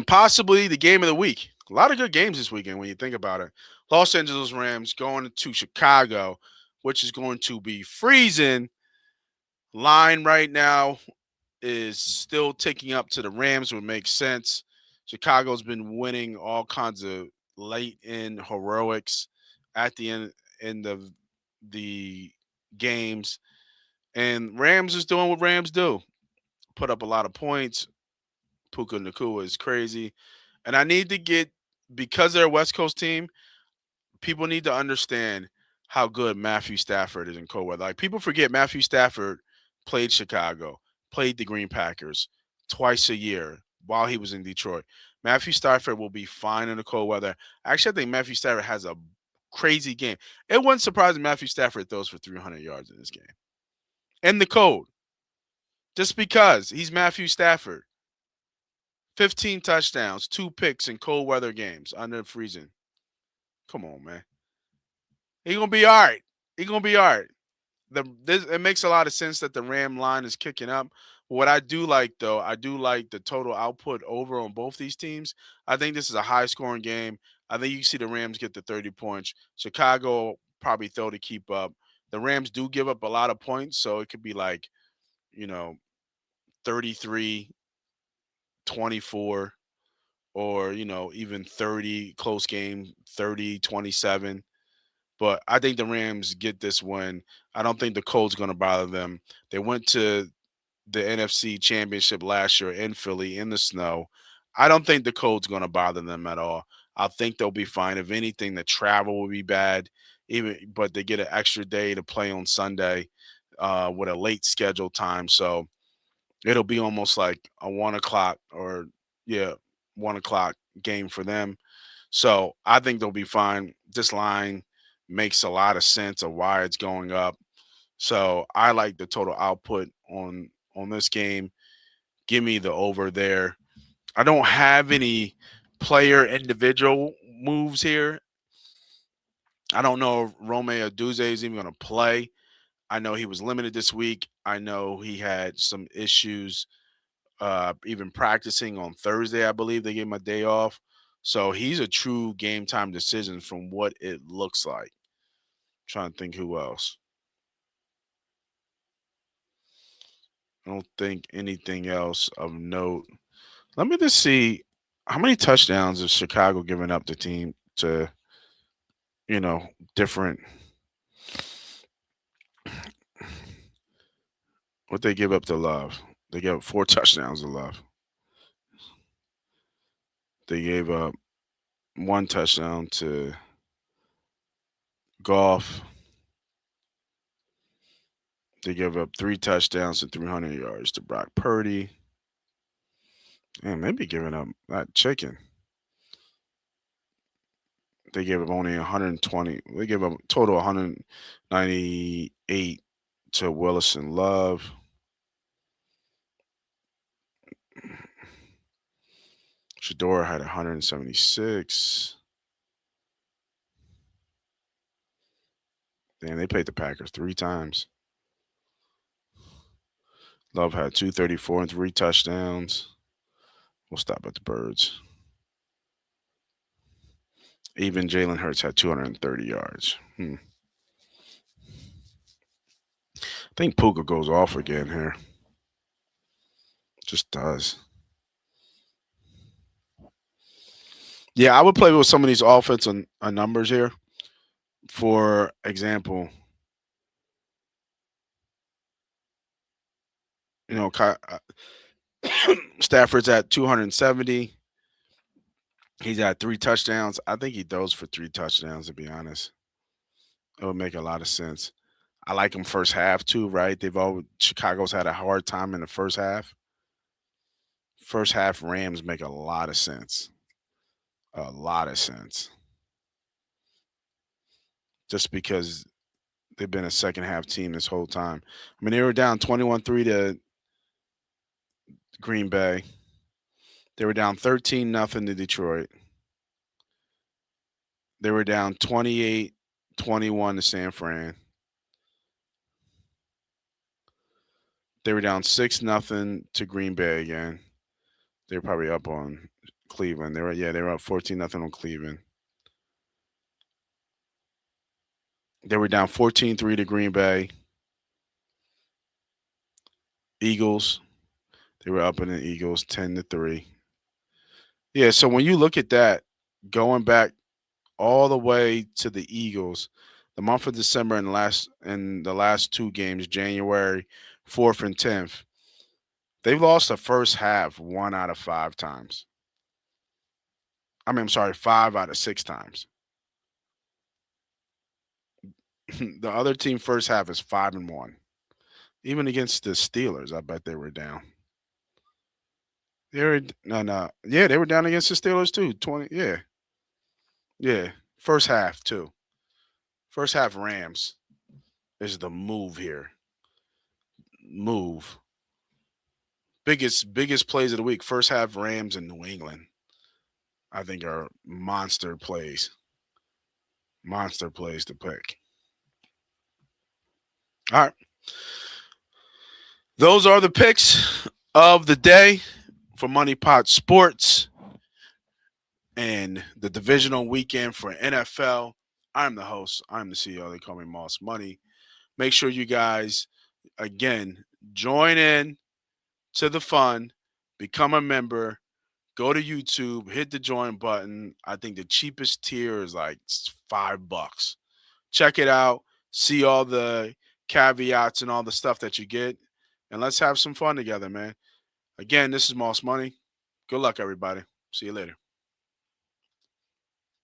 possibly the game of the week. A lot of good games this weekend when you think about it. Los Angeles Rams going to Chicago, which is going to be freezing. Line right now is still ticking up to the Rams, would make sense. Chicago's been winning all kinds of late in heroics at the end of the games. And Rams is doing what Rams do. Put up a lot of points. Puka Nakua is crazy. And I need to get, because they're a West Coast team, people need to understand how good Matthew Stafford is in cold weather. Like, people forget Matthew Stafford played Chicago, played the Green Packers twice a year while he was in Detroit. Matthew Stafford will be fine in the cold weather. Actually, I think Matthew Stafford has a crazy game. It wouldn't surprise me Matthew Stafford throws for 300 yards in this game. In the cold. Just because he's Matthew Stafford. 15 touchdowns, 2 picks in cold weather games under freezing. Come on, man. He gonna be all right. He gonna be all right. It makes a lot of sense that the Ram line is kicking up. What I do like, though, I do like the total output over on both these teams. I think this is a high scoring game. I think you see the Rams get the 30 points. Chicago probably throw to keep up. The Rams do give up a lot of points, so it could be like, you know, 33-24, or, even 30, close game, 30-27. But I think the Rams get this win. I don't think the cold's going to bother them. They went to the NFC Championship last year in Philly in the snow. I don't think the cold's going to bother them at all. I think they'll be fine. If anything, the travel will be bad, but they get an extra day to play on Sunday with a late schedule time. So it'll be almost like a 1 o'clock, or, yeah, 1 o'clock game for them. So I think they'll be fine. This line makes a lot of sense of why it's going up. So I like the total output on this game. Give me the over there. I don't have any player individual moves here. I don't know if Rome Aduze is even going to play. I know he was limited this week. I know he had some issues even practicing on Thursday. I believe they gave him a day off. So he's a true game time decision from what it looks like. Trying to think who else. I don't think anything else of note. Let me just see how many touchdowns is Chicago giving up the team to, you know, different, what they give up to Love. They gave up 4 touchdowns to Love. They gave up 1 touchdown to Goff. They gave up 3 touchdowns and 300 yards to Brock Purdy. And maybe giving up that chicken. They gave up only 120. They gave up total 198 to Willis and Love. Shador had 176. Damn, they played the Packers 3 times. Love had 234 and 3 touchdowns. We'll stop at the birds. Even Jalen Hurts had 230 yards. I think Puka goes off again here. Just does. Yeah, I would play with some of these offensive numbers here. For example, you know, Stafford's at 270. He's at 3 touchdowns. I think he throws for 3 touchdowns, to be honest. It would make a lot of sense. I like him first half too, right? Chicago's had a hard time in the first half. First half Rams make a lot of sense. A lot of sense. Just because they've been a second half team this whole time. I mean, they were down 21-3 to Green Bay. They were down 13-0 to Detroit. They were down 28-21 to San Fran. They were down 6-0 to Green Bay again. They're probably up on Cleveland. They were up 14-0 on Cleveland. They were down 14-3 to Green Bay. Eagles. They were up in the Eagles 10-3. Yeah, so when you look at that, going back all the way to the Eagles, the month of December and the last two games, January 4th and 10th, they've lost the first half 1 out of 5 times. I mean, I'm sorry, 5 out of 6 times. The other team first half is 5-1. Even against the Steelers, I bet they were down. They were no, no, yeah, they were down against the Steelers too. 20, yeah, yeah. First half too. First half Rams is the move here. Move. Biggest plays of the week. First half Rams in New England. I think are monster plays. Monster plays to pick. All right. Those are the picks of the day for Money Pot Sports and the divisional weekend for NFL. I'm the host. I'm the CEO. They call me Moss Money. Make sure you guys, again, join in to the fun, become a member, go to YouTube, hit the join button. I think the cheapest tier is like $5. Check it out, see all the caveats and all the stuff that you get, and let's have some fun together, man. Again, this is Moss Money. Good luck, everybody. See you later.